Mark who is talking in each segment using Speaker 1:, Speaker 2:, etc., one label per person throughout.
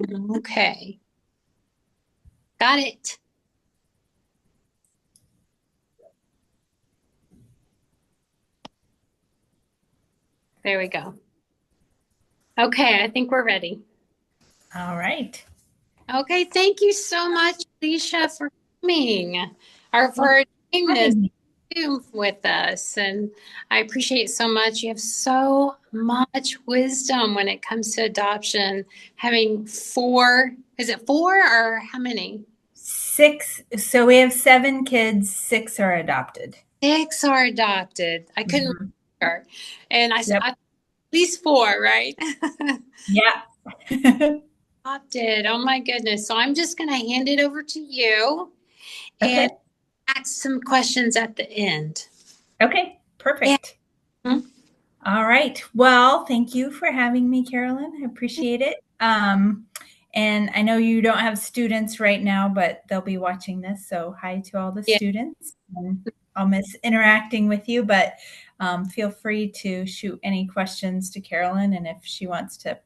Speaker 1: Okay. Got it. There we go. Okay, I think we're ready.
Speaker 2: All right.
Speaker 1: Okay, thank you so much, Alicia, for coming or
Speaker 2: Well,
Speaker 1: for doing this
Speaker 2: having me.
Speaker 1: Zoom with us. And I appreciate it so much. You have so much wisdom when it comes to adoption. Having four, is it four or how many?
Speaker 2: Six. So we have seven kids. Six are adopted.
Speaker 1: Six are adopted. I couldn't
Speaker 2: Mhm.
Speaker 1: remember. And
Speaker 2: Yep.
Speaker 1: at least four, right?
Speaker 2: Yeah.
Speaker 1: Adopted. Oh my goodness. So I'm just going to hand it over to you and
Speaker 2: Okay.
Speaker 1: ask some questions at the end.
Speaker 2: Okay.
Speaker 1: Yeah.
Speaker 2: Perfect. All right. Well, thank you for having me, Carolyn. I appreciate it. And I know you don't have students right now, but they'll be watching this. So hi to all the
Speaker 1: Yeah.
Speaker 2: students. And I'll miss interacting with you, but feel free to shoot any questions to Carolyn. And if she wants to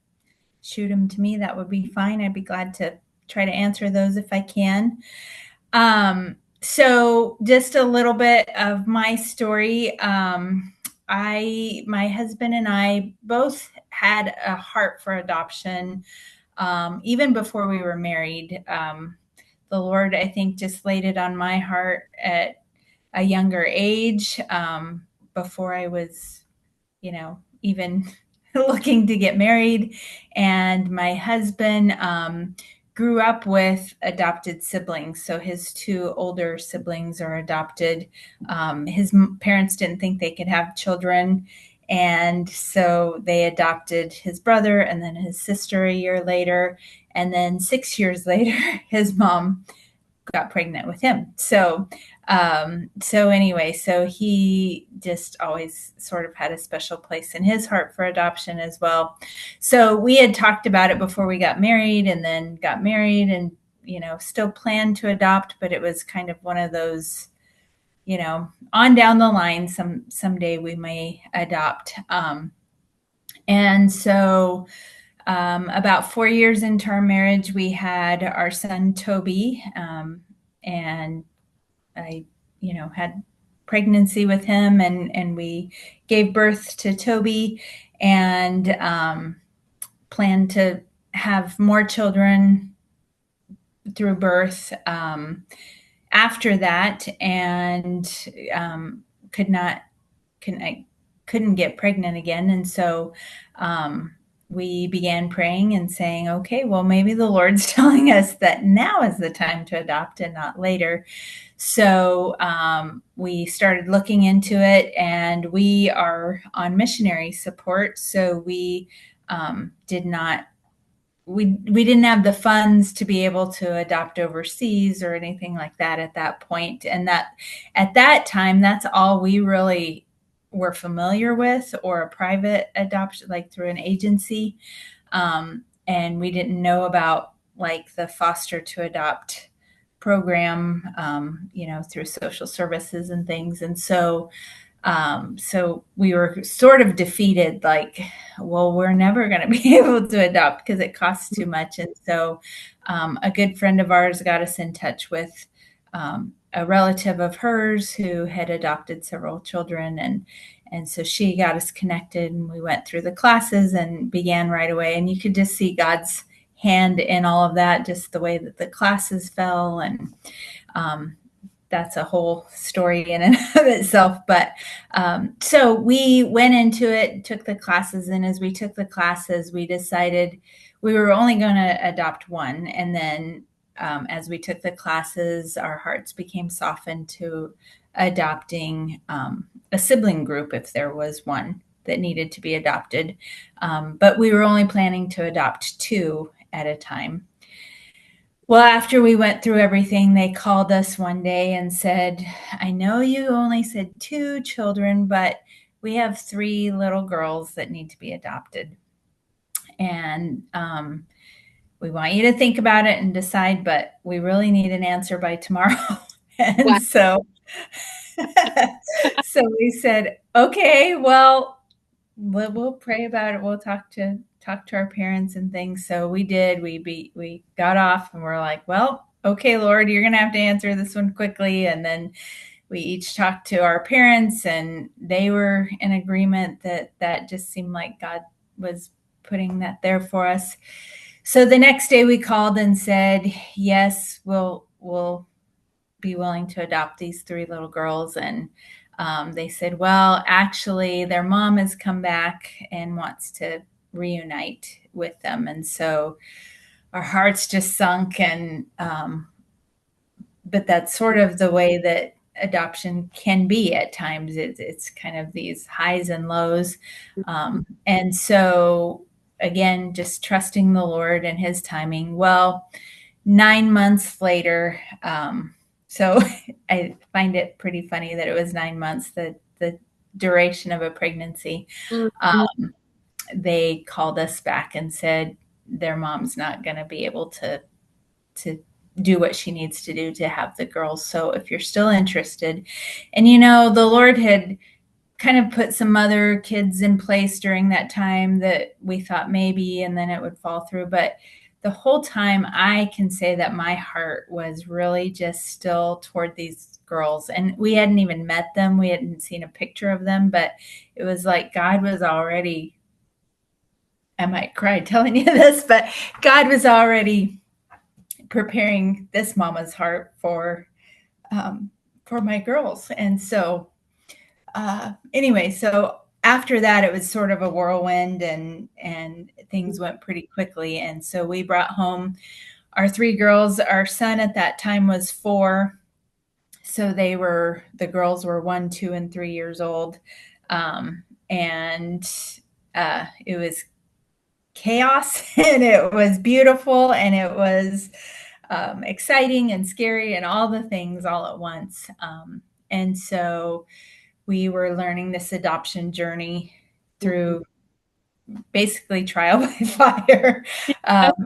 Speaker 2: shoot them to me, that would be fine. I'd be glad to try to answer those if I can. So just a little bit of my story. My husband and I both had a heart for adoption, even before we were married. The Lord, I think, just laid it on my heart at a younger age, before I was, even looking to get married. And my husband grew up with adopted siblings. So his two older siblings are adopted. His parents didn't think they could have children. And so they adopted his brother and then his sister a year later. And then 6 years later, his mom got pregnant with him. So anyway, so he just always sort of had a special place in his heart for adoption as well. So we had talked about it before we got married, and then got married, and still planned to adopt, but it was kind of one of those, on down the line, someday we may adopt. And so about 4 years into our marriage, we had our son Toby, and I, had pregnancy with him, and we gave birth to Toby, and planned to have more children through birth after that, and could not, I couldn't get pregnant again, and so we began praying and saying, okay, well, maybe the Lord's telling us that now is the time to adopt and not later. So we started looking into it, and we are on missionary support. So we did not. We didn't have the funds to be able to adopt overseas or anything like that at that point. And that at that time, that's all we really were familiar with, or a private adoption, like through an agency. And we didn't know about like the foster to adopt program, through social services and things. And so we were sort of defeated, like, well, we're never going to be able to adopt because it costs too much. And so a good friend of ours got us in touch with a relative of hers who had adopted several children, and so she got us connected, and we went through the classes and began right away. And you could just see God's hand in all of that, just the way that the classes fell. And um, that's a whole story in and of itself. But so we went into it, took the classes, and as we took the classes, we decided we were only going to adopt one. And then as we took the classes, our hearts became softened to adopting a sibling group if there was one that needed to be adopted. But we were only planning to adopt two at a time. Well, after we went through everything, they called us one day and said, I know you only said two children, but we have three little girls that need to be adopted. And we want you to think about it and decide, but we really need an answer by tomorrow. And
Speaker 1: Wow.
Speaker 2: so we said, okay, well, we'll pray about it. We'll talk to talk to our parents and things. So we did. We got off and we're like, well, okay, Lord, you're gonna have to answer this one quickly. And then we each talked to our parents, and they were in agreement that that just seemed like God was putting that there for us. So the next day we called and said, yes, we'll be willing to adopt these three little girls. And they said, well, actually, their mom has come back and wants to reunite with them. And so our hearts just sunk. And, but that's sort of the way that adoption can be at times. It's kind of these highs and lows. And so, again, just trusting the Lord and his timing. Well, 9 months later, so I find it pretty funny that it was 9 months, the duration of a pregnancy. They called us back and said their mom's not going to be able to do what she needs to do to have the girls. So if you're still interested, and the Lord had kind of put some other kids in place during that time that we thought maybe, and then it would fall through. But the whole time I can say that my heart was really just still toward these girls. And we hadn't even met them. We hadn't seen a picture of them, but it was like God was already, I might cry telling you this, but God was already preparing this mama's heart for my girls. And so anyway, so after that, it was sort of a whirlwind, and things went pretty quickly. And so we brought home our three girls. Our son at that time was 4. So the girls were 1, 2, and 3 years old. And it was chaos, and it was beautiful, and it was exciting and scary and all the things all at once. And so we were learning this adoption journey through basically trial by fire.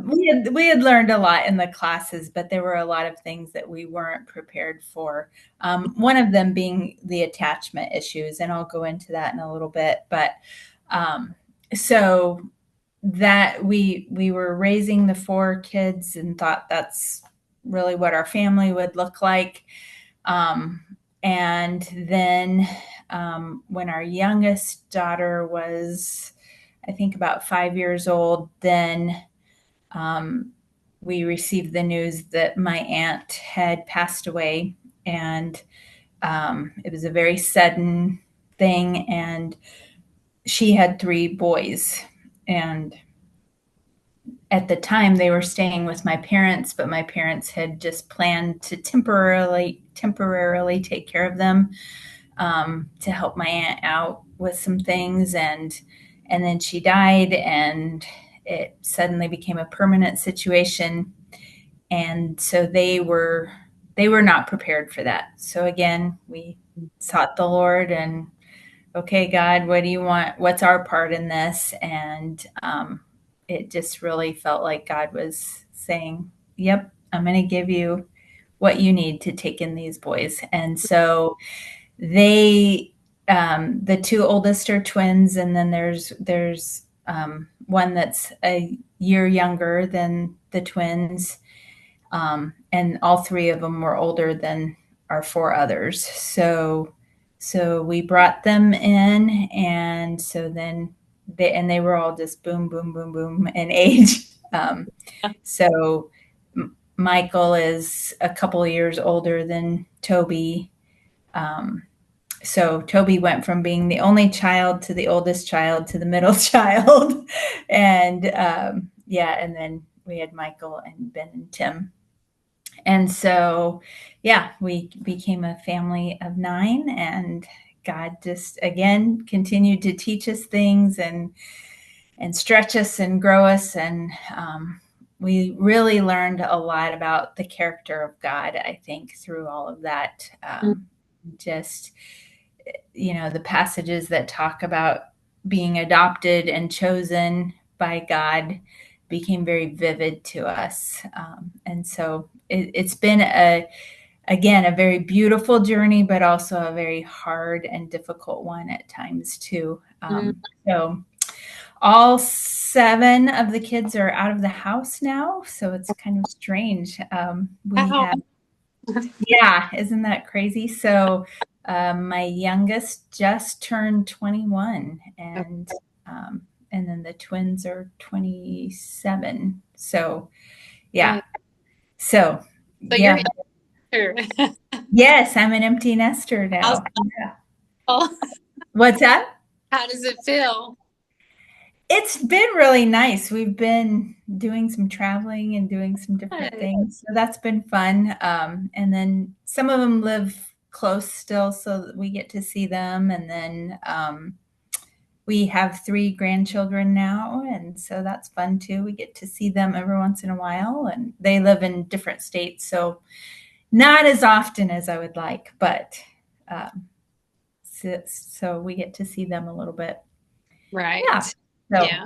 Speaker 2: We had learned a lot in the classes, but there were a lot of things that we weren't prepared for. One of them being the attachment issues, and I'll go into that in a little bit. But so that we were raising the 4 kids and thought that's really what our family would look like. And then when our youngest daughter was, I think, about 5 years old, then we received the news that my aunt had passed away. And it was a very sudden thing. And she had 3 boys. And at the time, they were staying with my parents, but my parents had just planned to temporarily take care of them, to help my aunt out with some things. And then she died, and it suddenly became a permanent situation. And so they were not prepared for that. So again, we sought the Lord and, okay, God, what do you want? What's our part in this? And it just really felt like God was saying, yep, I'm going to give you what you need to take in these boys. And so they, the 2 oldest are twins, and then there's one that's a year younger than the twins. And all 3 of them were older than our 4 others. So we brought them in, and so then they were all just boom, boom, boom, boom in age. So Michael is a couple of years older than Toby. So Toby went from being the only child to the oldest child to the middle child. And and then we had Michael and Ben and Tim. And so, we became a family of 9, and God just, again, continued to teach us things and stretch us and grow us. And we really learned a lot about the character of God, I think, through all of that. Just, the passages that talk about being adopted and chosen by God became very vivid to us. And so it's been again, a very beautiful journey, but also a very hard and difficult one at times too. So all 7 of the kids are out of the house now, so it's kind of strange. We
Speaker 1: Wow.
Speaker 2: have, yeah, isn't that crazy? So my youngest just turned 21, um, and then the twins are 27. So yeah,
Speaker 1: Okay.
Speaker 2: so
Speaker 1: So you're
Speaker 2: yeah,
Speaker 1: here.
Speaker 2: yes, I'm an empty nester
Speaker 1: How's
Speaker 2: now. Yeah.
Speaker 1: it
Speaker 2: What's that?
Speaker 1: How does it feel?
Speaker 2: It's been really nice. We've been doing some traveling and doing some different
Speaker 1: Good.
Speaker 2: things. So that's been fun. And then some of them live close still, so that we get to see them. And then we have 3 grandchildren now. And so that's fun too. We get to see them every once in a while. And they live in different states. So not as often as I would like, but um, so we get to see them a little bit. Yeah.
Speaker 1: Right.
Speaker 2: So
Speaker 1: Yeah.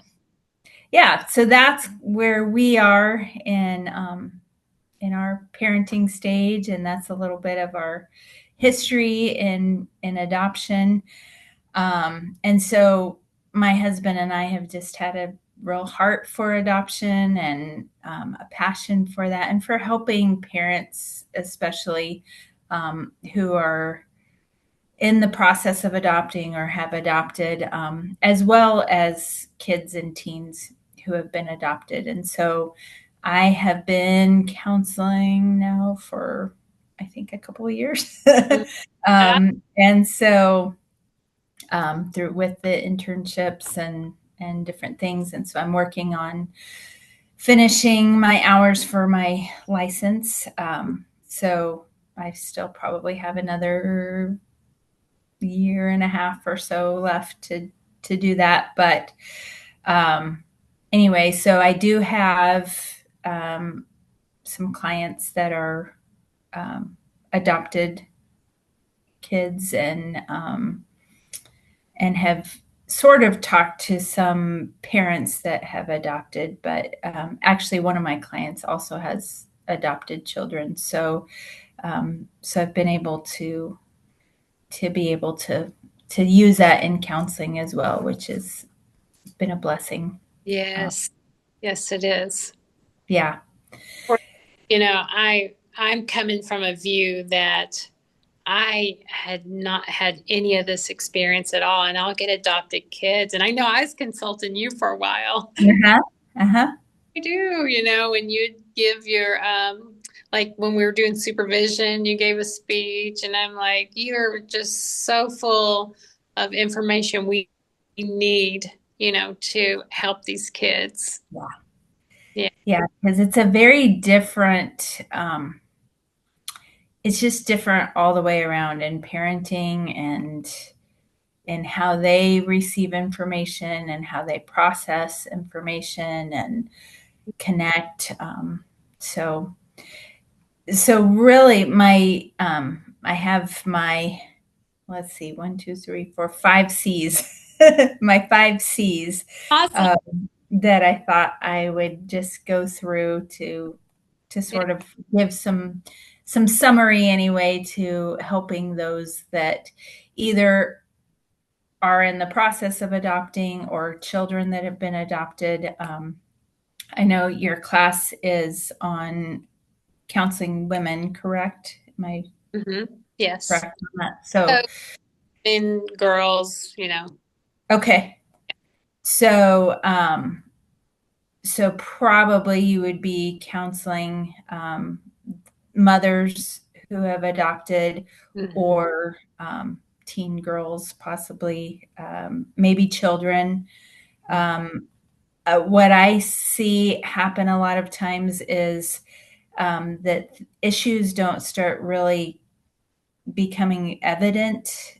Speaker 2: yeah, so that's where we are in our parenting stage, and that's a little bit of our history in adoption. And so my husband and I have just had a real heart for adoption and a passion for that, and for helping parents, especially who are in the process of adopting or have adopted, as well as kids and teens who have been adopted. And so I have been counseling now for, I think, a couple of years.
Speaker 1: Mm. Yeah.
Speaker 2: And so through with the internships and different things. And so I'm working on finishing my hours for my license. So I still probably have another year and a half or so left to do that. But anyway, so I do have some clients that are adopted kids and have sort of talked to some parents that have adopted. But actually, one of my clients also has adopted children. So I've been able to be able to use that in counseling as well, which has been a blessing. Uh,
Speaker 1: Yes. Yes, it is.
Speaker 2: yeah,
Speaker 1: Or, I'm coming from a view that I had not had any of this experience at all, and I'll get adopted kids. And I know I was consulting you for a while.
Speaker 2: uh-huh, uh-huh.
Speaker 1: I do, when you give your like when we were doing supervision, you gave a speech, and I'm like, you're just so full of information we need, to help these kids.
Speaker 2: Yeah,
Speaker 1: Yeah.
Speaker 2: yeah, because it's a very different it's just different all the way around in parenting and how they receive information and how they process information and connect. So so really my I have my, let's see, 1, 2, 3, 4, 5 C's. My 5 C's
Speaker 1: Awesome.
Speaker 2: that I thought I would just go through to
Speaker 1: Yeah.
Speaker 2: sort of give some summary anyway, to helping those that either are in the process of adopting or children that have been adopted. I know your class is on counseling women, correct? Am I
Speaker 1: Yes.
Speaker 2: correct on that?
Speaker 1: So
Speaker 2: So,
Speaker 1: in girls,
Speaker 2: okay. So, so probably you would be counseling mothers who have adopted,
Speaker 1: hmm
Speaker 2: or teen girls, possibly, maybe children. Um, what I see happen a lot of times is that issues don't start really becoming evident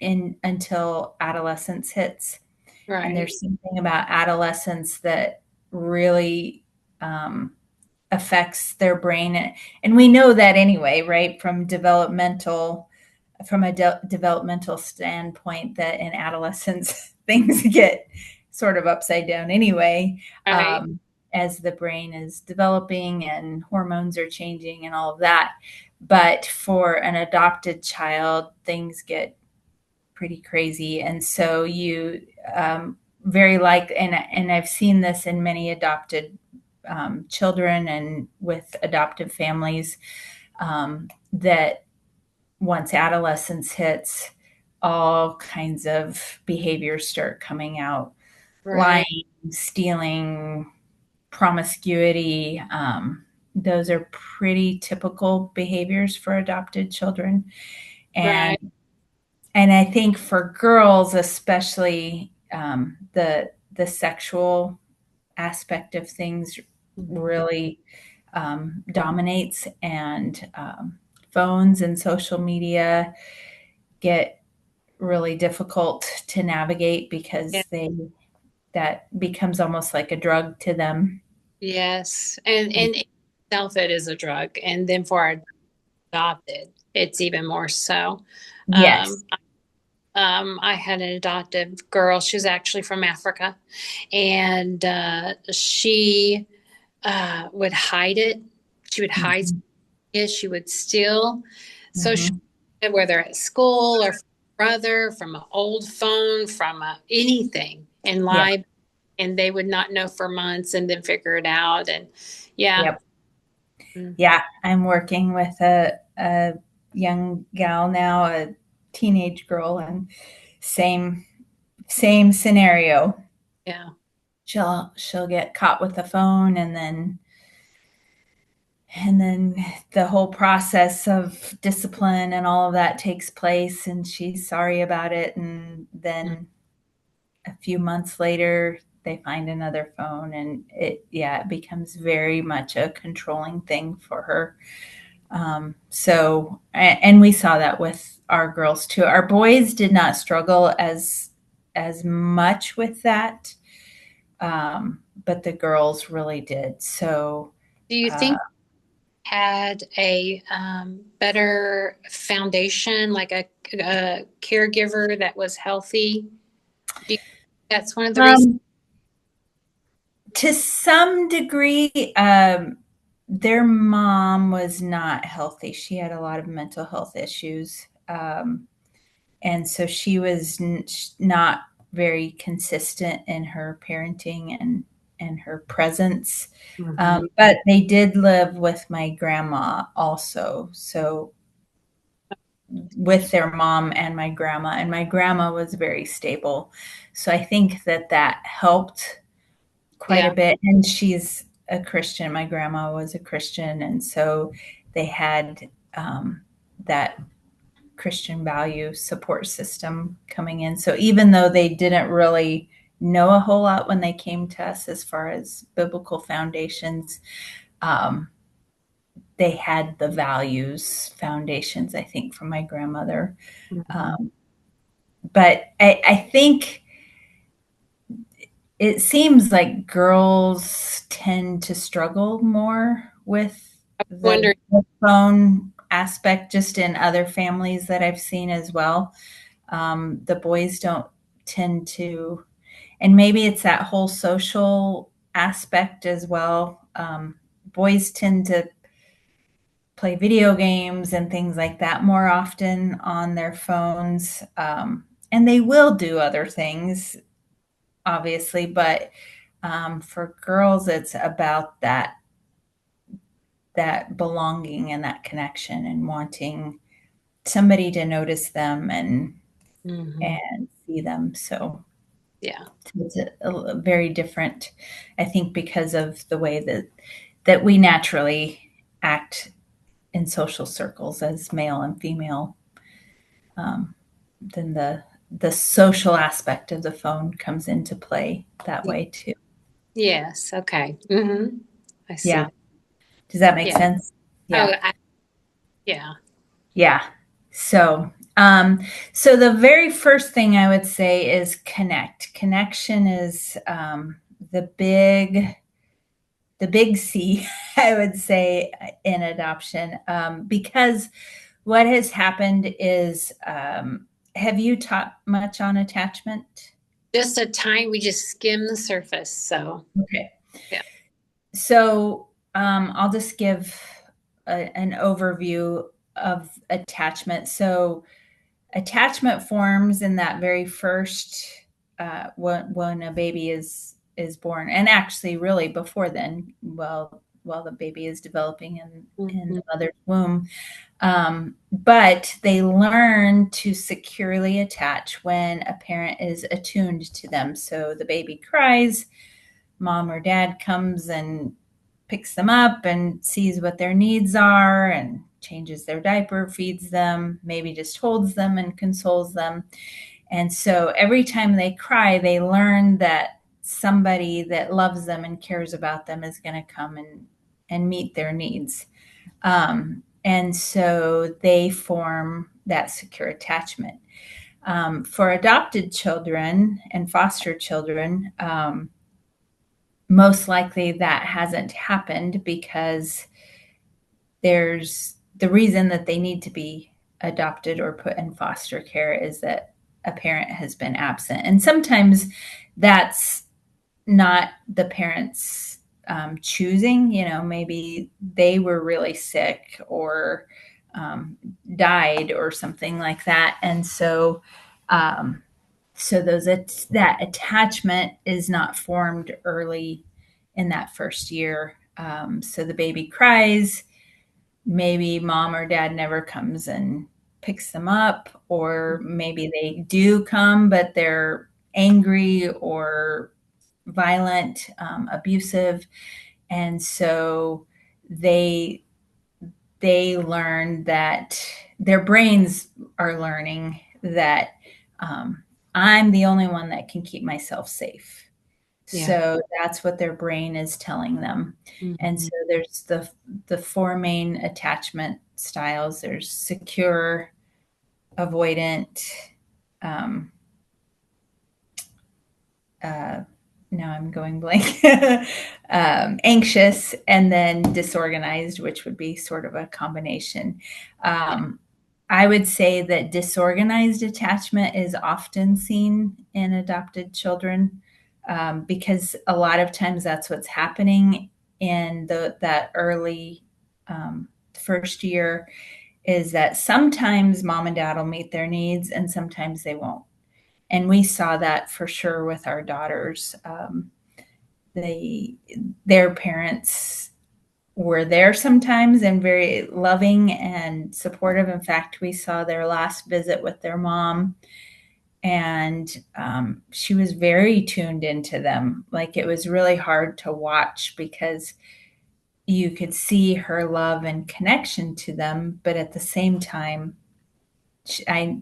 Speaker 2: in until adolescence hits. And
Speaker 1: right.
Speaker 2: there's something about adolescence that really affects their brain, and we know that anyway, right, from a developmental standpoint, that in adolescence things get sort of upside down anyway,
Speaker 1: Right.
Speaker 2: as the brain is developing and hormones are changing and all of that. But for an adopted child, things get pretty crazy. And so you very like, and I've seen this in many adopted children and with adoptive families, that once adolescence hits, all kinds of behaviors start coming out:
Speaker 1: Right.
Speaker 2: lying, stealing, promiscuity. Those are pretty typical behaviors for adopted children. And
Speaker 1: Right.
Speaker 2: I think for girls, especially, the sexual aspect of things
Speaker 1: Mhm.
Speaker 2: really dominates, and phones and social media get really difficult to navigate
Speaker 1: Yeah.
Speaker 2: because they that becomes almost like a drug to them.
Speaker 1: Yes. And in itself, it is a drug. And then for our adopted, it's even more so.
Speaker 2: Yes.
Speaker 1: Um, I had an adoptive girl. She was actually from Africa, and she would hide it. She would hide
Speaker 2: Mhm.
Speaker 1: it. She would steal social,
Speaker 2: Mhm.
Speaker 1: whether at school or from a brother, from an old phone, from anything, and
Speaker 2: Yeah.
Speaker 1: lie. And they would not know for months, and then figure it out. And yeah.
Speaker 2: Yep.
Speaker 1: Mm.
Speaker 2: Yeah. I'm working with a young gal now, a teenage girl, and same scenario.
Speaker 1: Yeah.
Speaker 2: She'll get caught with the phone, and then the whole process of discipline and all of that takes place, and she's sorry about it, and
Speaker 1: Mm.
Speaker 2: then a few months later they find another phone, and it becomes very much a controlling thing for her. And we saw that with our girls too. Our boys did not struggle as much with that, but the girls really did. So
Speaker 1: Do you
Speaker 2: uh,
Speaker 1: think had a better foundation, like a caregiver that was healthy? Do you think that's one of the reasons?
Speaker 2: um, to some degree, their mom was not healthy. She had a lot of mental health issues. And so she was not very consistent in her parenting and her presence.
Speaker 1: Mhm.
Speaker 2: But they did live with my grandma also. So with their mom and my grandma was very stable. So I think that helped quite a
Speaker 1: Yeah.
Speaker 2: bit. And she's a Christian. My grandma was a Christian. And so they had that Christian value support system coming in. So even though they didn't really know a whole lot when they came to us as far as biblical foundations, um, they had the values foundations, I think, from my grandmother.
Speaker 1: Mhm.
Speaker 2: Um, but I think it seems like girls tend to struggle more with the
Speaker 1: Wondering.
Speaker 2: phone aspect, just in other families that I've seen as well. The boys don't tend to, and maybe it's that whole social aspect as well. Boys tend to play video games and things like that more often on their phones. And they will do other things, obviously, but for girls, it's about that belonging and that connection and wanting somebody to notice them
Speaker 1: Mhm.
Speaker 2: and see them. So
Speaker 1: Yeah.
Speaker 2: it's a very different, I think, because of the way that we naturally act in social circles as male and female. Um, then the social aspect of the phone comes into play that
Speaker 1: Yeah.
Speaker 2: way too.
Speaker 1: Yes. Okay. Hmm. I see
Speaker 2: Yeah.
Speaker 1: that.
Speaker 2: Does that make
Speaker 1: Yeah.
Speaker 2: sense?
Speaker 1: Oh,
Speaker 2: Yeah.
Speaker 1: yeah.
Speaker 2: Yeah. So, so the very first thing I would say is connect. Connection is the big C, I would say, in adoption, because what has happened is, have you taught much on attachment?
Speaker 1: Just a time we just skim the surface. So
Speaker 2: Okay.
Speaker 1: yeah.
Speaker 2: So I'll just give an overview of attachment. So attachment forms in that very first when a baby is born, and actually really before then, while the baby is developing in
Speaker 1: Mhm.
Speaker 2: the mother's womb. But they learn to securely attach when a parent is attuned to them. So the baby cries, mom or dad comes and picks them up and sees what their needs are and changes their diaper, feeds them, maybe just holds them and consoles them. And so every time they cry, they learn that somebody that loves them and cares about them is going to come and meet their needs. And so they form that secure attachment. For adopted children and foster children, most likely that hasn't happened because there's the reason that they need to be adopted or put in foster care is that a parent has been absent. And sometimes that's not the parents choosing, maybe they were really sick or died or something like that. And so, that attachment is not formed early in that first year. So the baby cries, maybe mom or dad never comes and picks them up, or maybe they do come, but they're angry or violent, abusive. And so they they learn that their brains are learning that um, I'm the only one that can keep myself safe.
Speaker 1: Yeah.
Speaker 2: So that's what their brain is telling them. And so
Speaker 1: Mhm.
Speaker 2: there's the four main attachment styles. There's secure, avoidant, um, uh, now I'm going blank, anxious, and then disorganized, which would be sort of a combination.
Speaker 1: Yeah.
Speaker 2: Um, I would say that disorganized attachment is often seen in adopted children, because a lot of times that's what's happening in that early first year, is that sometimes mom and dad will meet their needs and sometimes they won't. And we saw that for sure with our daughters. They their parents were there sometimes and very loving and supportive. In fact, we saw their last visit with their mom, and she was very tuned into them. Like, it was really hard to watch because you could see her love and connection to them, but at the same time,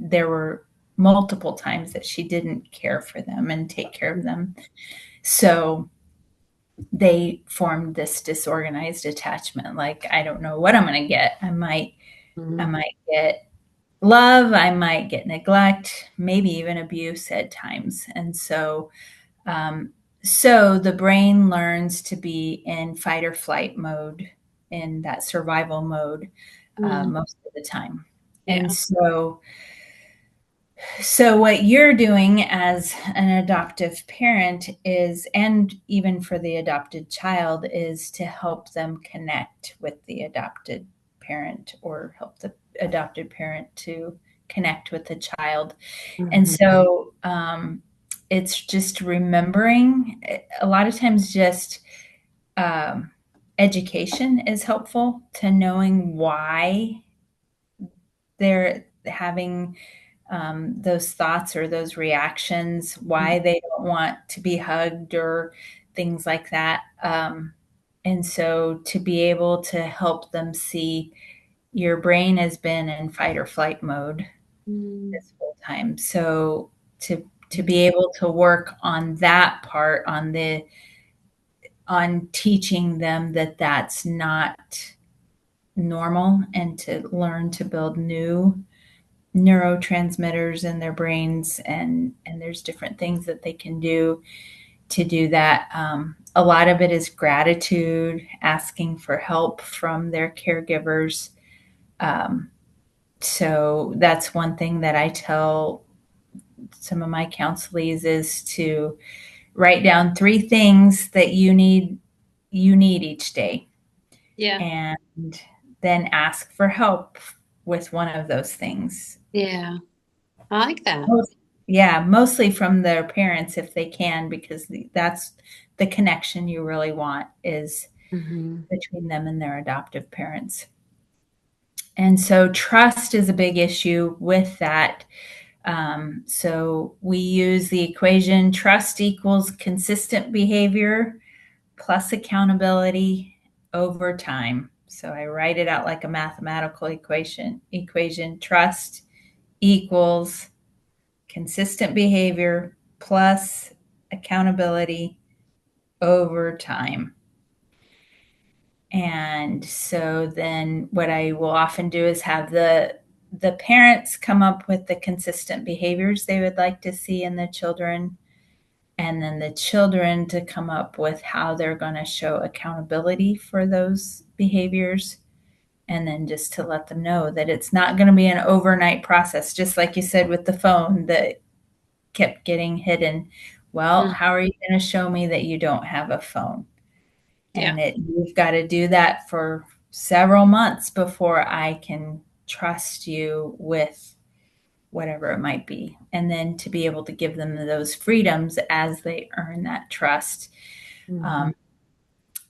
Speaker 2: there were multiple times that she didn't care for them and take care of them. So they formed this disorganized attachment. Like, I don't know what I'm going to get. I
Speaker 1: Mhm.
Speaker 2: might get love, I might get neglect, maybe even abuse at times. And um, so the brain learns to be in fight or flight mode, in that survival mode,
Speaker 1: Mhm.
Speaker 2: most of the time. And
Speaker 1: Yeah.
Speaker 2: so what you're doing as an adoptive parent is, and even for the adopted child, is to help them connect with the adopted parent, or help the adopted parent to connect with the child. And
Speaker 1: Mhm.
Speaker 2: so it's just remembering, a lot of times just um, education is helpful to knowing why they're having those thoughts or those reactions, why they don't want to be hugged or things like that. And so to be able to help them see, your brain has been in fight or flight mode
Speaker 1: Mhm.
Speaker 2: this whole time. So to be able to work on that part, on teaching them that that's not normal, and to learn to build new neurotransmitters in their brains, and there's different things that they can do to do that. A lot of it is gratitude, asking for help from their caregivers. um, so that's one thing that I tell some of my counselees, is to write down three things that you need each day,
Speaker 1: Yeah.
Speaker 2: and then ask for help with one of those things.
Speaker 1: Yeah. I like that.
Speaker 2: Yeah, mostly from their parents if they can, because that's the connection you really want is
Speaker 1: Mm-hmm.
Speaker 2: between them and their adoptive parents. And so trust is a big issue with that. So we use the equation trust equals consistent behavior plus accountability over time. So I write it out like a mathematical equation trust equals consistent behavior plus accountability over time. And so then what I will often do is have the parents come up with the consistent behaviors they would like to see in the children, and then the children to come up with how they're going to show accountability for those behaviors, and then just to let them know that it's not going to be an overnight process, just like you said with the phone that kept getting hidden. Well,
Speaker 1: Mm.
Speaker 2: how are you going to show me that you don't have a phone?
Speaker 1: Yeah.
Speaker 2: And you've got to do that for several months before I can trust you with whatever it might be. And then to be able to give them those freedoms as they earn that trust.
Speaker 1: Mm-hmm.
Speaker 2: Um,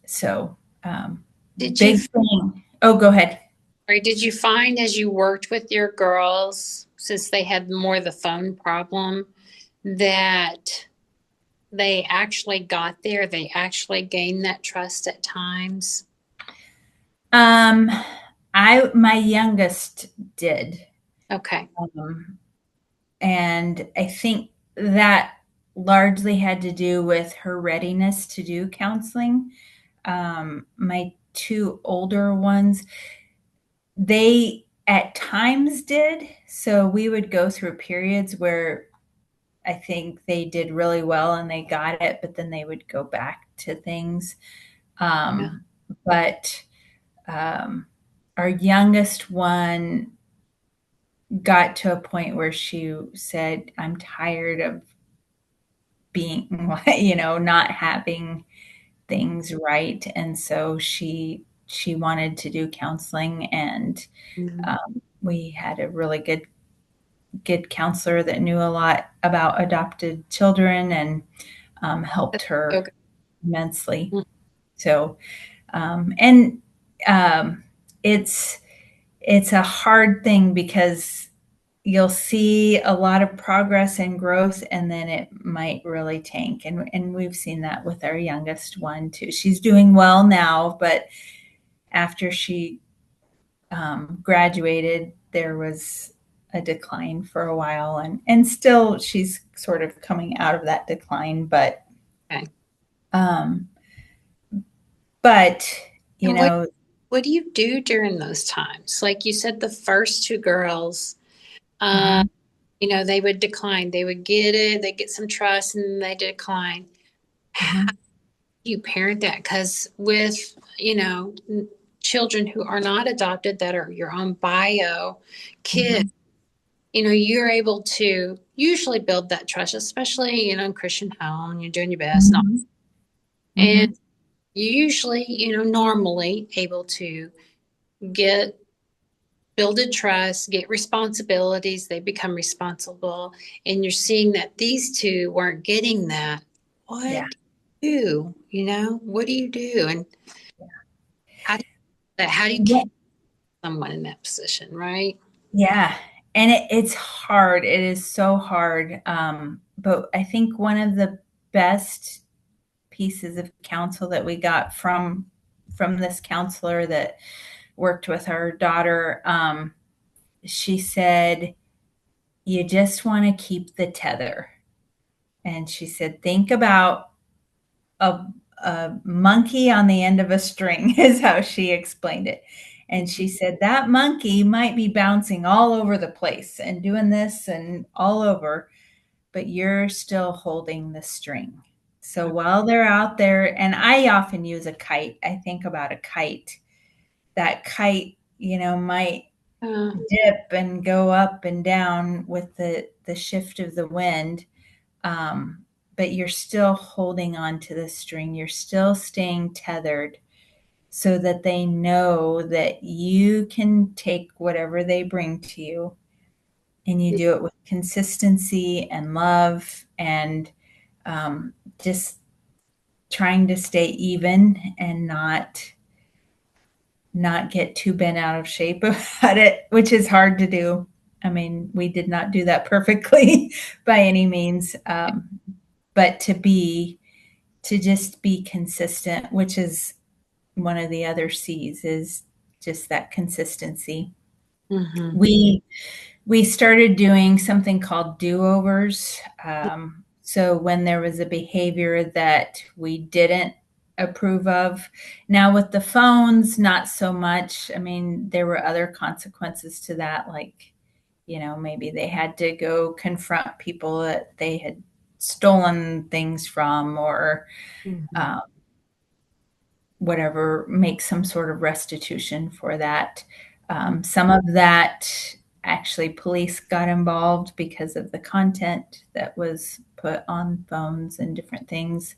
Speaker 2: so, um,
Speaker 1: Did you
Speaker 2: big thing. Oh, go ahead.
Speaker 1: or did you find as you worked with your girls, since they had more of the phone problem, that they actually got there? They actually gained that trust at times?
Speaker 2: Um, my youngest did.
Speaker 1: Okay.
Speaker 2: Um, and I think that largely had to do with her readiness to do counseling. My two older ones, they at times did. So we would go through periods where I think they did really well and they got it, but then they would go back to things.
Speaker 1: Yeah.
Speaker 2: Um, but our youngest one got to a point where she said, I'm tired of being, not having things right. And so she wanted to do counseling, and
Speaker 1: Mhm.
Speaker 2: we had a really good counselor that knew a lot about adopted children, and helped
Speaker 1: That's
Speaker 2: her
Speaker 1: so good.
Speaker 2: immensely.
Speaker 1: Mm.
Speaker 2: So and um, it's it's a hard thing because you'll see a lot of progress and growth, and then it might really tank, and we've seen that with our youngest one too. She's doing well now, but after she graduated, there was a decline for a while, and still she's sort of coming out of that decline,
Speaker 1: Okay.
Speaker 2: um, but you
Speaker 1: And what
Speaker 2: know,
Speaker 1: what do you do during those times? Like you said, the first two girls, uh,
Speaker 2: mhm,
Speaker 1: they would decline. They would get it, they get some trust, and they decline. How
Speaker 2: mhm,
Speaker 1: do you parent that? Because with, children who are not adopted, that are your own bio kids,
Speaker 2: mhm,
Speaker 1: you're able to usually build that trust, especially, in Christian home, you're doing your best.
Speaker 2: mhm,
Speaker 1: And
Speaker 2: mhm,
Speaker 1: you usually, normally able to get builded trust, get responsibilities, they become responsible, and you're seeing that these two weren't getting that.
Speaker 2: yeah,
Speaker 1: What do you do? What do you do? And how do how do you
Speaker 2: yeah,
Speaker 1: catch someone in that position, right?
Speaker 2: yeah. And it's hard. It is so hard. But I think one of the best pieces of counsel that we got from this counselor that worked with our daughter, she said, you just want to keep the tether. And she said, think about a, a monkey on the end of a string, is how she explained it. And she said, that monkey might be bouncing all over the place and doing this and all over, but you're still holding the string. So while they're out there, and I often use a kite, I think about a kite. That kite, might
Speaker 1: Uh,
Speaker 2: dip and go up and down with the shift of the wind, um, but you're still holding on to the string. You're still staying tethered so that they know that you can take whatever they bring to you and you do it with consistency and love and just trying to stay even and not get too bent out of shape about it, which is hard to do. I mean, we did not do that perfectly by any means, but to just be consistent, which is one of the other C's, is just that consistency.
Speaker 1: Mm-hmm.
Speaker 2: We started doing something called do-overs. So when there was a behavior that we didn't approve of, now with the phones, not so much. I mean, there were other consequences to that, like, maybe they had to go confront people that they had stolen things from, or
Speaker 1: Mm-hmm.
Speaker 2: um, whatever, make some sort of restitution for that. Some of that, actually, police got involved because of the content that was put on phones and different things.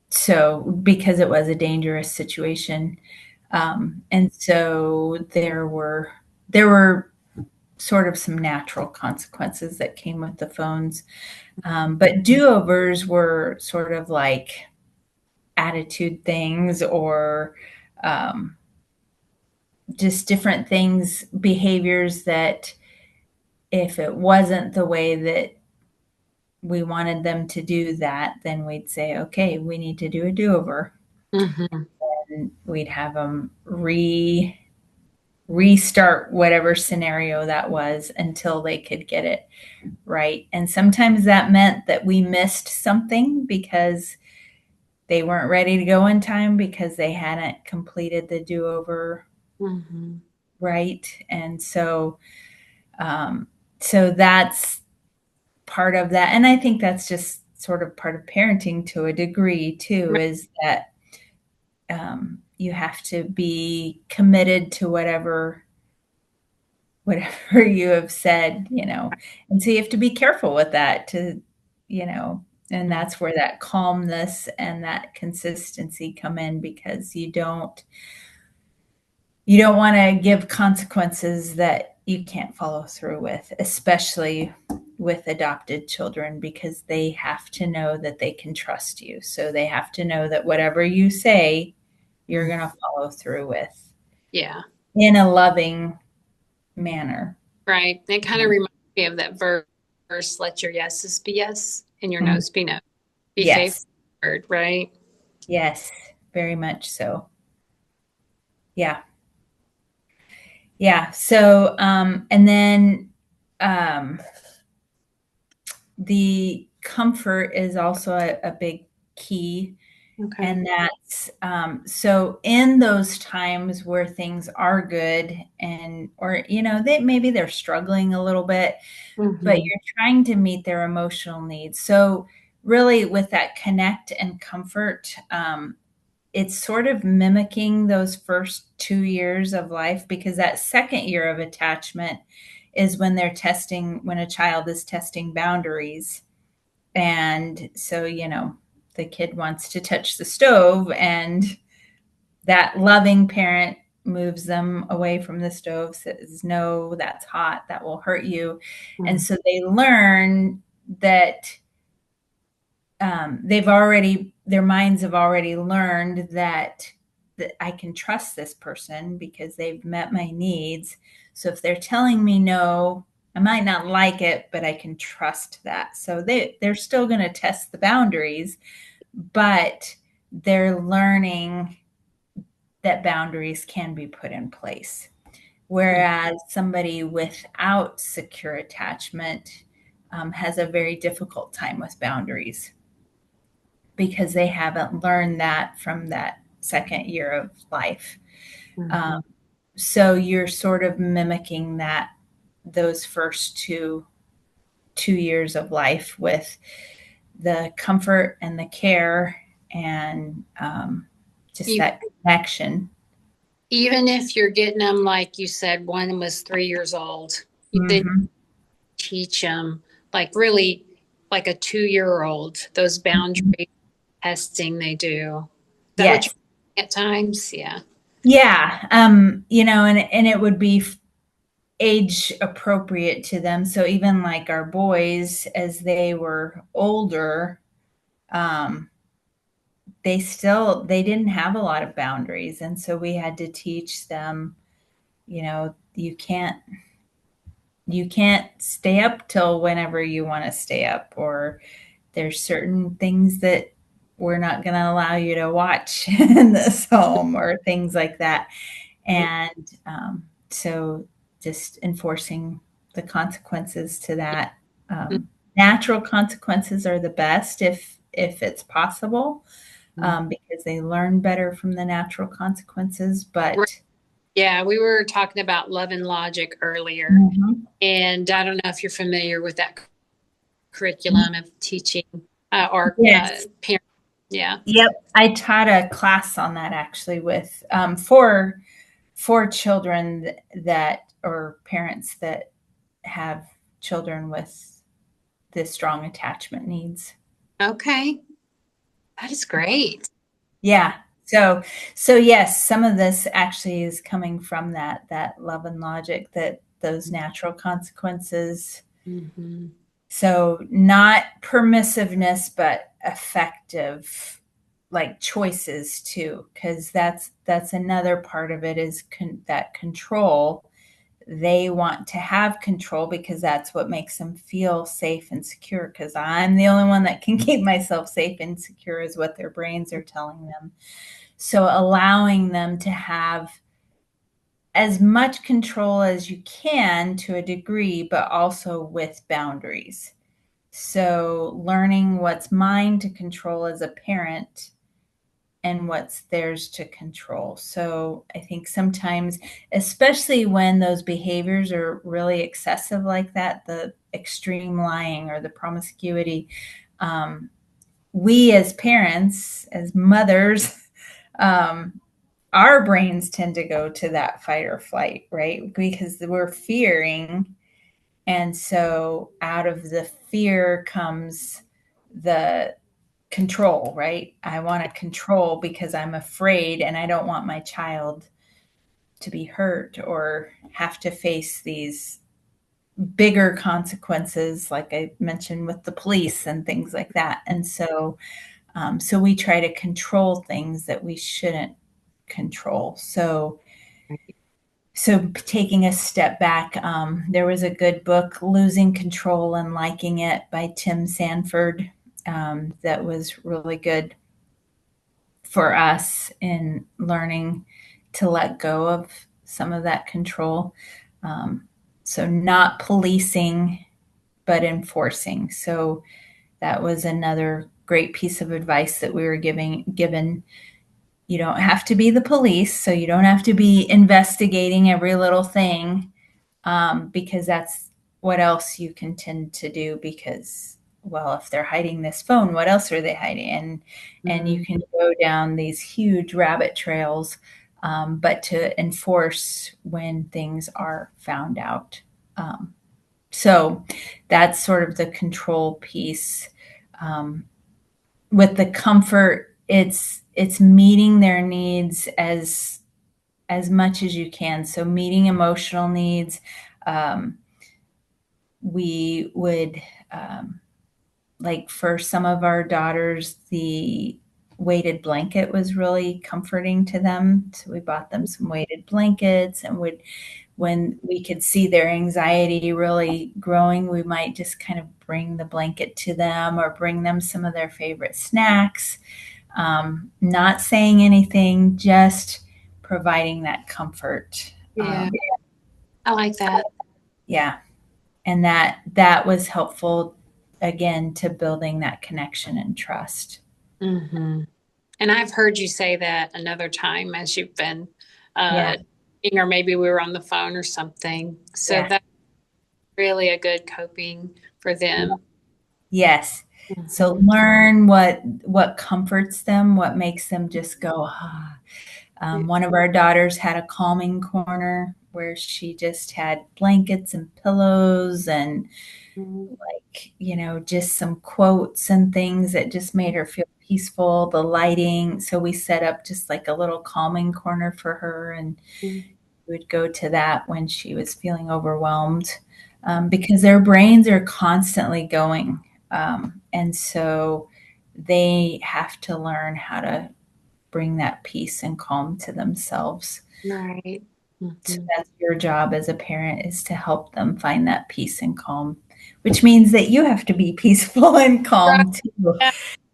Speaker 2: So, because it was a dangerous situation, and so there were sort of some natural consequences that came with the phones. But do overs were sort of like attitude things, or um, just different things, behaviors that if it wasn't the way that we wanted them to do that, then we'd say, okay, we need to do a do over.
Speaker 1: Mm-hmm.
Speaker 2: And we'd have them restart whatever scenario that was until they could get it right. And sometimes that meant that we missed something because they weren't ready to go in time because they hadn't completed the do over
Speaker 1: Mm-hmm.
Speaker 2: right. And so that's part of that. And I think that's just sort of part of parenting to a degree too,
Speaker 1: Right.
Speaker 2: is that you have to be committed to whatever you have said, and so you have to be careful with that you know, and that's where that calmness and that consistency come in, because you don't want to give consequences that you can't follow through with, especially with adopted children, because they have to know that they can trust you. So they have to know that whatever you say, you're going to follow through with
Speaker 1: Yeah.
Speaker 2: in a loving manner.
Speaker 1: Right. It kind of reminds me of that verse, let your yeses be yes and your
Speaker 2: Mhm.
Speaker 1: no's be no. Be faithful
Speaker 2: Yes.
Speaker 1: to the word, right?
Speaker 2: Yes. Very much so. Yeah. Yeah. So, and then, um, the comfort is also a big key.
Speaker 1: Okay.
Speaker 2: And that's so in those times where things are good, and or maybe they're struggling a little bit, but
Speaker 1: Mm-hmm.
Speaker 2: you're trying to meet their emotional needs. So really, with that connect and comfort, it's sort of mimicking those first 2 years of life, because that second year of attachment is when when a child is testing boundaries. And so, the kid wants to touch the stove, and that loving parent moves them away from the stove, says, no, that's hot, that will hurt you. And so they learn that their minds have already learned that I can trust this person because they've met my needs. So if they're telling me no, I might not like it, but I can trust that. So they're still going to test the boundaries, but they're learning that boundaries can be put in place. Whereas somebody without secure attachment has a very difficult time with boundaries, because they haven't learned that from that second year of life. Um,
Speaker 1: Mm-hmm.
Speaker 2: so you're sort of mimicking those first two years of life with the comfort and the care, and just
Speaker 1: You,
Speaker 2: that connection.
Speaker 1: even if you're getting them, like you said, one was 3 years old, then
Speaker 2: Mm-hmm.
Speaker 1: teach them like really like a 2 year old, those boundary testing they do. Is that what
Speaker 2: Yes.
Speaker 1: you're at times? Yeah.
Speaker 2: Yeah. And it would be age appropriate to them. So even like our boys, as they were older, um, they didn't have a lot of boundaries, and so we had to teach them, you can't stay up till whenever you want to stay up, or there's certain things that we're not going to allow you to watch in this home, or things like that. And so just enforcing the consequences to that. Natural consequences are the best if it's possible, because they learn better from the natural consequences.
Speaker 1: Right.
Speaker 2: But
Speaker 1: Yeah, we were talking about love and logic earlier,
Speaker 2: Mhm.
Speaker 1: and I don't know if you're familiar with that curriculum of teaching or
Speaker 2: Yes.
Speaker 1: parents. Yeah.
Speaker 2: Yep. I taught a class on that actually with for children that, or parents that have children with the strong attachment needs.
Speaker 1: Okay. That is great.
Speaker 2: Yeah. So yes, some of this actually is coming from that love and logic, that those natural consequences.
Speaker 1: Mm-hmm.
Speaker 2: So not permissiveness, but effective, like choices too, because that's another part of it, is that control. They want to have control because that's what makes them feel safe and secure, because I'm the only one that can keep myself safe and secure, is what their brains are telling them. So allowing them to have as much control as you can to a degree, but also with boundaries. So learning what's mine to control as a parent and what's theirs to control. So I think sometimes, especially when those behaviors are really excessive like that, the extreme lying or the promiscuity, um, we as parents, as mothers, um, our brains tend to go to that fight or flight, right? Because we're fearing. And so out of the fear comes the control, right? I want to control because I'm afraid, and I don't want my child to be hurt or have to face these bigger consequences, like I mentioned with the police and things like that. And so we try to control things that we shouldn't control. So taking a step back, there was a good book, Losing Control and Liking It, by Tim Sanford, that was really good for us in learning to let go of some of that control. So not policing, but enforcing. So that was another great piece of advice that we were given. You don't have to be the police, so you don't have to be investigating every little thing, because that's what else you can tend to do. Because, well, if they're hiding this phone, what else are they hiding? And you can go down these huge rabbit trails, but to enforce when things are found out. So that's sort of the control piece. Um, with the comfort, it's meeting their needs as much as you can. So meeting emotional needs. Um, we would, like for some of our daughters, the weighted blanket was really comforting to them. So we bought them some weighted blankets, and would, when we could see their anxiety really growing, we might just kind of bring the blanket to them or bring them some of their favorite snacks. Not saying anything, just providing that comfort.
Speaker 1: Yeah, I like that.
Speaker 2: Yeah. And that was helpful, again, to building that connection and trust.
Speaker 1: Hmm. And I've heard you say that another time as you've been,
Speaker 2: Yeah.
Speaker 1: uh, or maybe we were on the phone or something. So
Speaker 2: Yeah.
Speaker 1: that's really a good coping for them.
Speaker 2: Yes. So
Speaker 1: Hmm.
Speaker 2: learn what comforts them, what makes them just go, ah. One of our daughters had a calming corner where she just had blankets and pillows and, like, just some quotes and things that just made her feel peaceful. The lighting. So we set up just like a little calming corner for her, and would go to that when she was feeling overwhelmed, because their brains are constantly going. And so they have to learn how to bring that peace and calm to themselves.
Speaker 1: Right.
Speaker 2: So
Speaker 1: Mm-hmm.
Speaker 2: that's your job as a parent, is to help them find that peace and calm, which means that you have to be peaceful and
Speaker 1: Right.
Speaker 2: calm too,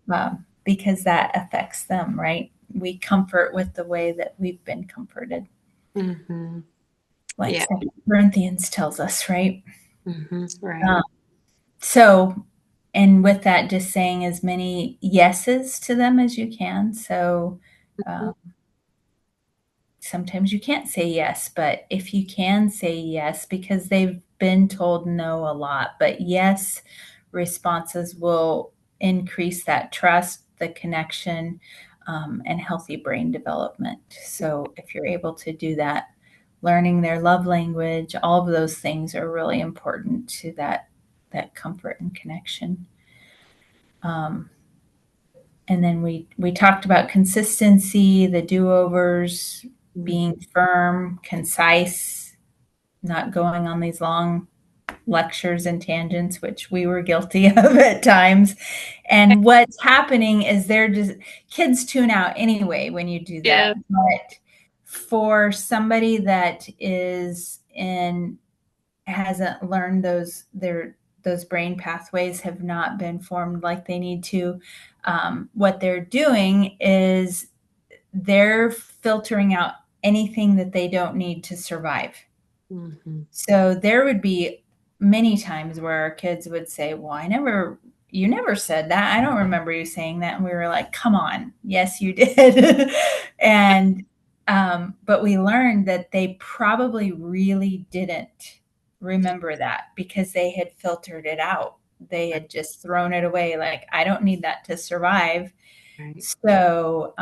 Speaker 1: Yeah.
Speaker 2: because that affects them, right? We comfort with the way that we've been comforted,
Speaker 1: Mm-hmm.
Speaker 2: like
Speaker 1: Yeah.
Speaker 2: Second Corinthians tells us, right?
Speaker 1: Mm-hmm.
Speaker 2: Um,
Speaker 1: Right.
Speaker 2: so, and with that, just saying as many yeses to them as you can. So,
Speaker 1: Mhm.
Speaker 2: um, sometimes you can't say yes, but if you can say yes, because they've been told no a lot, but yes responses will increase that trust, the connection, and healthy brain development. So if you're able to do that, learning their love language, all of those things are really important to that comfort and connection. Um, and then we talked about consistency, the do-overs, being firm, concise, not going on these long lectures and tangents, which we were guilty of at times. And what's happening is they're just, kids tune out anyway when you do
Speaker 1: Yeah.
Speaker 2: that. But for somebody that is in, hasn't learned those brain pathways have not been formed like they need to, what they're doing is they're filtering out anything that they don't need to survive.
Speaker 1: Mm-hmm.
Speaker 2: So there would be many times where our kids would say, "Well, you never said that. I don't remember you saying that." And we were like, "Come on. Yes, you did." And, but we learned that they probably really didn't remember that because they had filtered it out. They had just thrown it away. Like, I don't need that to survive.
Speaker 1: Right.
Speaker 2: So,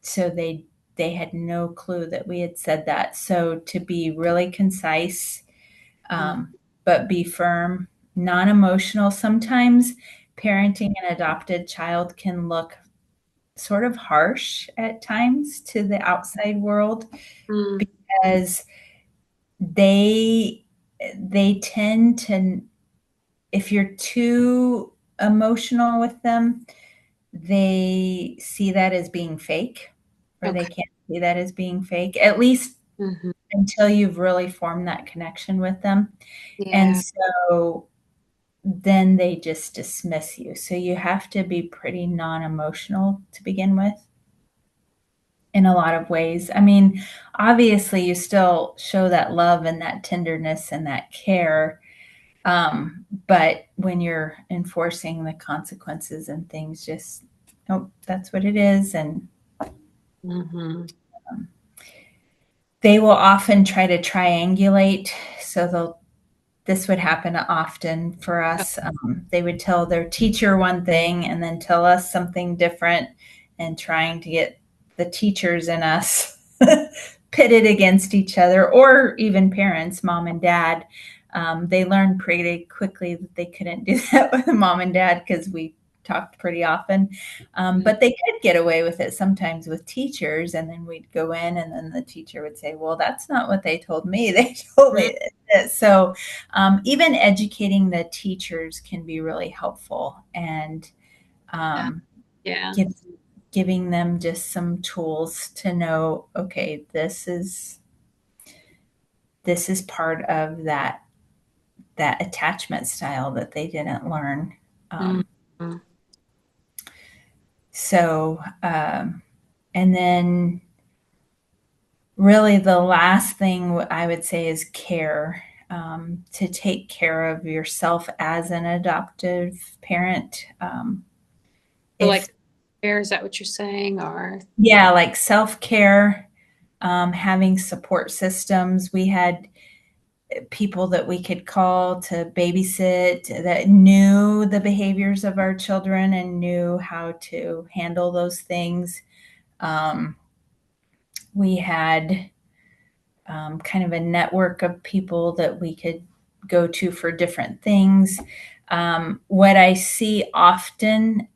Speaker 2: so they had no clue that we had said that. So to be really concise,
Speaker 1: Mm.
Speaker 2: but be firm, non-emotional. Sometimes parenting an adopted child can look sort of harsh at times to the outside world,
Speaker 1: Mm.
Speaker 2: because they they tend to, if you're too emotional with them, they see that as being fake, or they
Speaker 1: Okay.
Speaker 2: can't see that as being fake, at least
Speaker 1: Mm-hmm.
Speaker 2: until you've really formed that connection with them. And
Speaker 1: Yeah.
Speaker 2: so then they just dismiss you. So you have to be pretty non emotional to begin with in a lot of ways. I mean, obviously, you still show that love and that tenderness and that care. But when you're enforcing the consequences and things, just, oh, that's what it is. And
Speaker 1: Mm-hmm.
Speaker 2: um, they will often try to triangulate. So this would happen often for us. They would tell their teacher one thing and then tell us something different, and trying to get the teachers and us pitted against each other, or even parents, mom and dad. They learned pretty quickly that they couldn't do that with mom and dad because we talked pretty often. But they could get away with it sometimes with teachers. And then we'd go in, and then the teacher would say, "Well, that's not what they told me. They told
Speaker 1: Mm-hmm.
Speaker 2: me this." So even educating the teachers can be really helpful, and um,
Speaker 1: Yeah.
Speaker 2: give, giving them just some tools to know, okay, this is part of that attachment style that they didn't learn. Um,
Speaker 1: Mm-hmm.
Speaker 2: so and then really the last thing I would say is care. To take care of yourself as an adoptive parent.
Speaker 1: So like,
Speaker 2: If
Speaker 1: is that what you're saying? Or
Speaker 2: Yeah, like self-care, having support systems. We had people that we could call to babysit that knew the behaviors of our children and knew how to handle those things. Um, we had kind of a network of people that we could go to for different things. What I see often,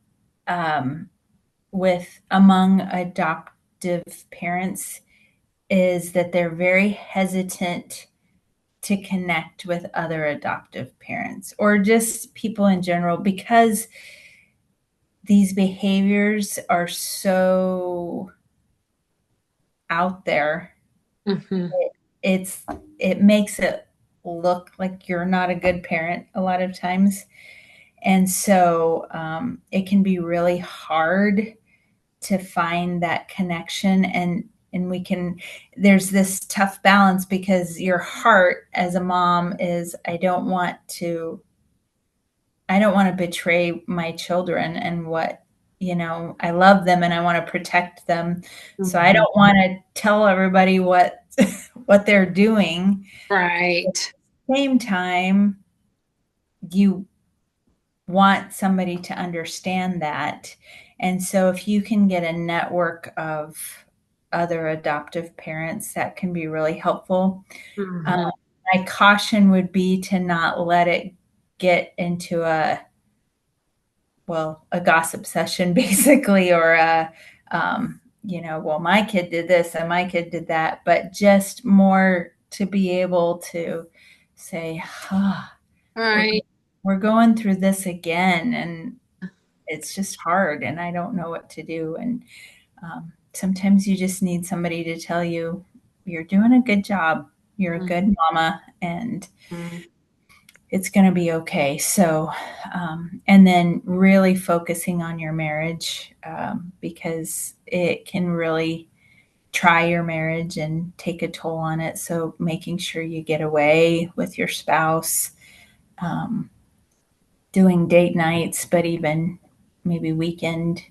Speaker 2: with among adoptive parents, is that they're very hesitant to connect with other adoptive parents or just people in general because these behaviors are so out there.
Speaker 1: Hmm.
Speaker 2: It's it makes it look like you're not a good parent a lot of times, and so it can be really hard to find that connection, and we can there's this tough balance because your heart as a mom is I don't want to betray my children and what, I love them and I want to protect them. So I
Speaker 1: Hmm.
Speaker 2: don't want to tell everybody what what they're doing. At
Speaker 1: Right.
Speaker 2: the same time, you want somebody to understand that. And so if you can get a network of other adoptive parents, that can be really helpful. Um,
Speaker 1: Hmm.
Speaker 2: my caution would be to not let it get into a gossip session basically, or well, my kid did this and my kid did that, but just more to be able to say, we're,
Speaker 1: Right.
Speaker 2: we're going through this again and it's just hard and I don't know what to do. And sometimes you just need somebody to tell you, you're doing a good job. You're a good mama and
Speaker 1: Hmm.
Speaker 2: it's going to be okay. So, and then really focusing on your marriage because it can really try your marriage and take a toll on it. So, making sure you get away with your spouse, um, doing date nights, but even maybe weekend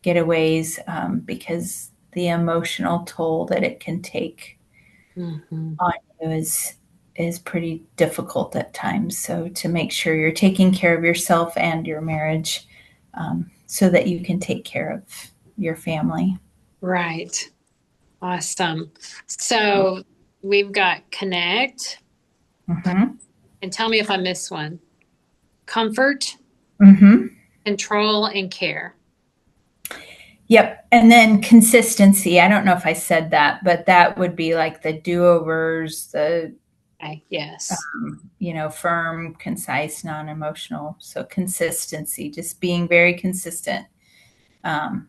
Speaker 2: getaways because the emotional toll that it can take
Speaker 1: Hmm.
Speaker 2: on you is pretty difficult at times. So to make sure you're taking care of yourself and your marriage, so that you can take care of your family.
Speaker 1: Right. Awesome. So we've got connect,
Speaker 2: Mm-hmm.
Speaker 1: and tell me if I missed one. Comfort,
Speaker 2: Mm-hmm.
Speaker 1: control, and care.
Speaker 2: Yep. And then consistency. I don't know if I said that, but that would be like the do-overs, the
Speaker 1: Okay. Yes.
Speaker 2: firm, concise, non-emotional. So consistency, just being very consistent. Um,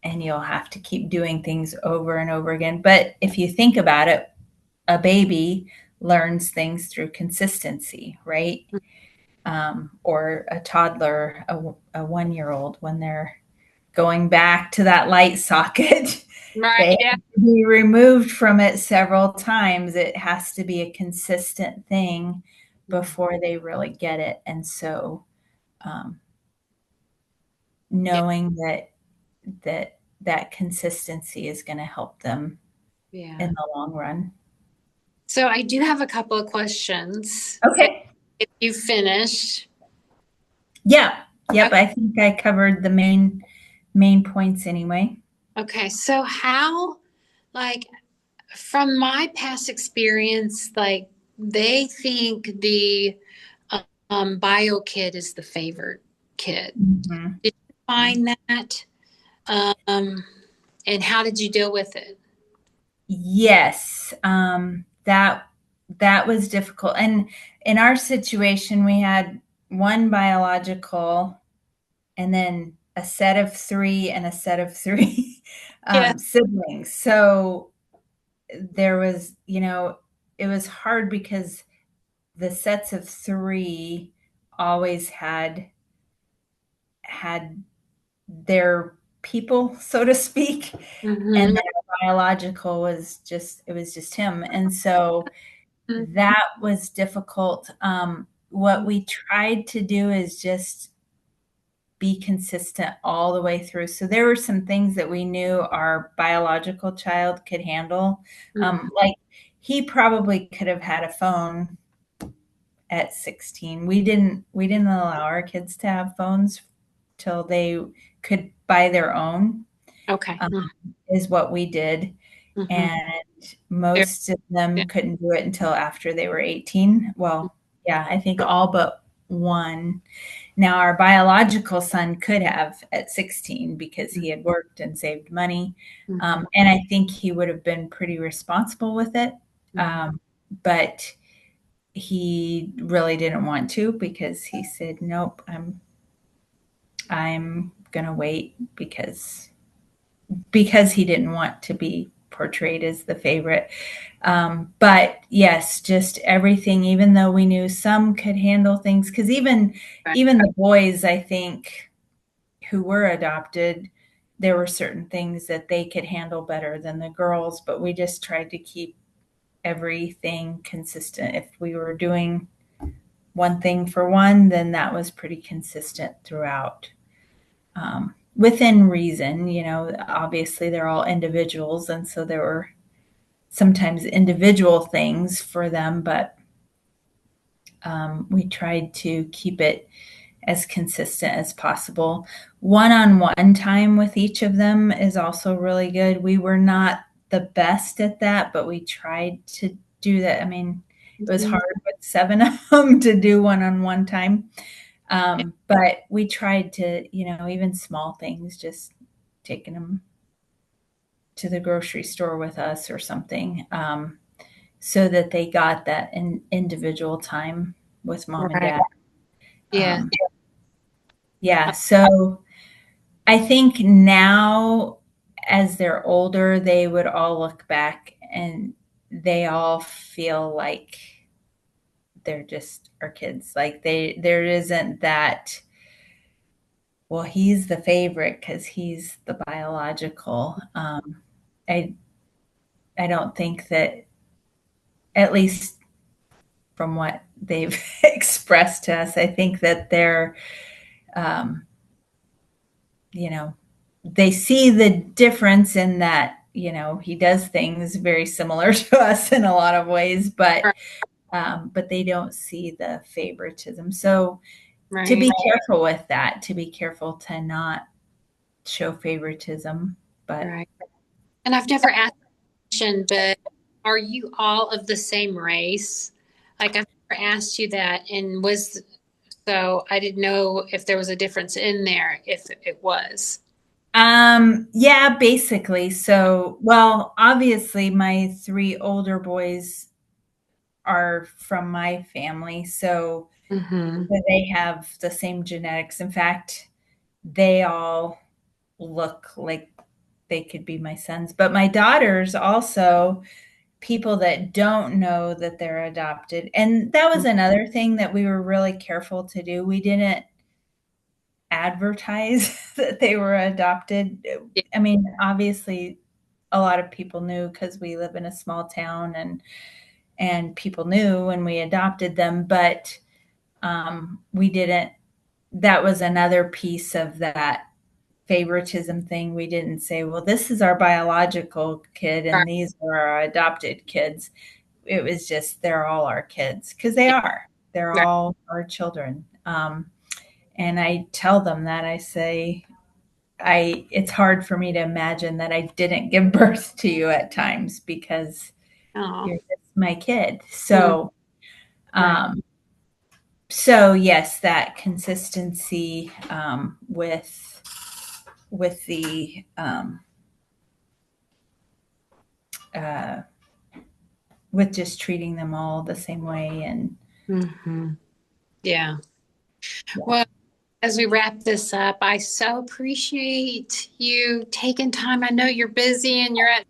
Speaker 2: and you'll have to keep doing things over and over again. But if you think about it, a baby learns things through consistency, right? Or a toddler, a 1 year old, when they're going back to that light socket,
Speaker 1: Right.
Speaker 2: they
Speaker 1: Yeah.
Speaker 2: have to be removed from it several times. It has to be a consistent thing before they really get it. And so, um,
Speaker 1: Yeah.
Speaker 2: knowing that consistency is going to help them in
Speaker 1: Yeah.
Speaker 2: the long run.
Speaker 1: So I do have a couple of questions. And
Speaker 2: Okay.
Speaker 1: if you finish,
Speaker 2: Yeah. Yep.
Speaker 1: okay.
Speaker 2: I think I covered the main points anyway.
Speaker 1: Okay. So how, like, from my past experience, like they think the bio kid is the favorite kid.
Speaker 2: Mhm.
Speaker 1: Did you find that? Um, and how did you deal with it?
Speaker 2: Yes, that was difficult. And in our situation, we had one biological, and then a set of three and a set of three
Speaker 1: Yeah.
Speaker 2: siblings. So there was, it was hard because the sets of three always had their people, so to speak, and
Speaker 1: Hmm.
Speaker 2: then biological was just him, and so that was difficult. What we tried to do is just be consistent all the way through. So there were some things that we knew our biological child could handle. Like he probably could have had a phone at 16. We didn't allow our kids to have phones till they could buy their own,
Speaker 1: Okay.
Speaker 2: um, is what we did.
Speaker 1: Mm-hmm.
Speaker 2: And most of them couldn't do it until after they were 18. Well, yeah, I think all but one. Now, our biological son could have at 16 because he had worked and saved money.
Speaker 1: Mhm.
Speaker 2: And I think he would have been pretty responsible with it.
Speaker 1: Mhm.
Speaker 2: But he really didn't want to because he said, nope, I'm going to wait because he didn't want to be portrayed as the favorite. But yes, just everything, even though we knew some could handle things, because
Speaker 1: Right.
Speaker 2: even the boys, I think, who were adopted, there were certain things that they could handle better than the girls, but we just tried to keep everything consistent. If we were doing one thing for one, then that was pretty consistent throughout. Within reason, obviously they're all individuals, and so there were sometimes individual things for them, but we tried to keep it as consistent as possible. One-on-one time with each of them is also really good. We were not the best at that, but we tried to do that. I mean, it was
Speaker 1: Mhm.
Speaker 2: hard with 7 of them to do one-on-one time. But we tried to, even small things, just taking them to the grocery store with us or something, so that they got that individual time with mom and
Speaker 1: Right.
Speaker 2: dad.
Speaker 1: Yeah.
Speaker 2: Um, yeah. So I think now, as they're older, they would all look back and they all feel like they're just our kids. Like there isn't that, well, he's the favorite because he's the biological. I I don't think that, at least from what they've expressed to us, I think that they're, um, you know, they see the difference in that, he does things very similar to us in a lot of ways,
Speaker 1: Right.
Speaker 2: but they don't see the favoritism. So to
Speaker 1: Right.
Speaker 2: be careful with that, to be careful to not show favoritism, but
Speaker 1: Right. And I've never asked question, but are you all of the same race? Like I've never asked you that, and was so I didn't know if there was a difference in there, if it was.
Speaker 2: yeah, basically. So, well, obviously my 3 older boys are from my family, so
Speaker 1: Mm-hmm.
Speaker 2: they have the same genetics. In fact, they all look like they could be my sons. But my daughters also, people that don't know that they're adopted. And that was another thing that we were really careful to do. We didn't advertise that they were adopted.
Speaker 1: Yeah.
Speaker 2: I mean, obviously a lot of people knew because we live in a small town, and people knew when we adopted them, but we didn't. That was another piece of that favoritism thing. We didn't say, well, this is our biological kid
Speaker 1: Right.
Speaker 2: and these are our adopted kids. It was just, they're all our kids because they
Speaker 1: Yeah.
Speaker 2: are. They're
Speaker 1: Right.
Speaker 2: all our children. And I tell them that, I say, it's hard for me to imagine that I didn't give birth to you at times because
Speaker 1: Oh.
Speaker 2: you're just my kid.
Speaker 1: Mm. Right.
Speaker 2: Um, so yes, that consistency, with the, uh, with just treating them all the same way, and
Speaker 1: Mm-hmm. Yeah.
Speaker 2: yeah.
Speaker 1: Well, as we wrap this up, I so appreciate you taking time. I know you're busy and you're at a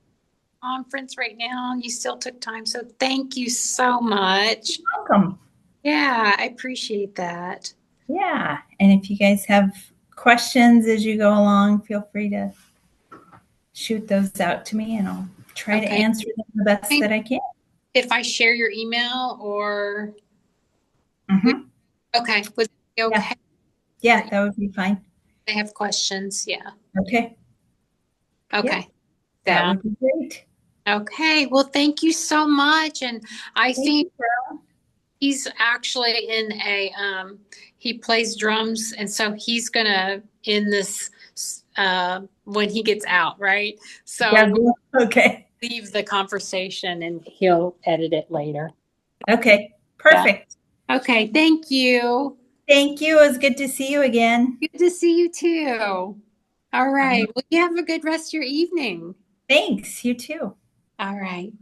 Speaker 1: conference right now. You still took time. So thank you so much.
Speaker 2: Welcome.
Speaker 1: Yeah, I appreciate that.
Speaker 2: Yeah. And if you guys have questions as you go along, feel free to shoot those out to me and I'll try to
Speaker 1: Okay.
Speaker 2: answer them the best that I can.
Speaker 1: If I share your email or
Speaker 2: Hmm.
Speaker 1: okay, would it be
Speaker 2: Yeah.
Speaker 1: okay?
Speaker 2: Yeah, that would be fine.
Speaker 1: They have questions. Yeah.
Speaker 2: Okay. Yep.
Speaker 1: Okay.
Speaker 2: That
Speaker 1: Yeah.
Speaker 2: would be great.
Speaker 1: Okay. Well, thank you so much. And I
Speaker 2: Thank
Speaker 1: think
Speaker 2: you, Carol.
Speaker 1: he's actually in a he plays drums and so he's gonna in this when he gets out, right?
Speaker 2: Yeah.
Speaker 1: So
Speaker 2: Cool. Okay.
Speaker 1: we'll leave the conversation and he'll edit it later.
Speaker 2: Okay.
Speaker 1: Yeah.
Speaker 2: Perfect.
Speaker 1: Okay, thank you.
Speaker 2: Thank you. It was good to see you again.
Speaker 1: Good to see you too. All right. Well, you have a good rest of your evening.
Speaker 2: Thanks. You too.
Speaker 1: All right.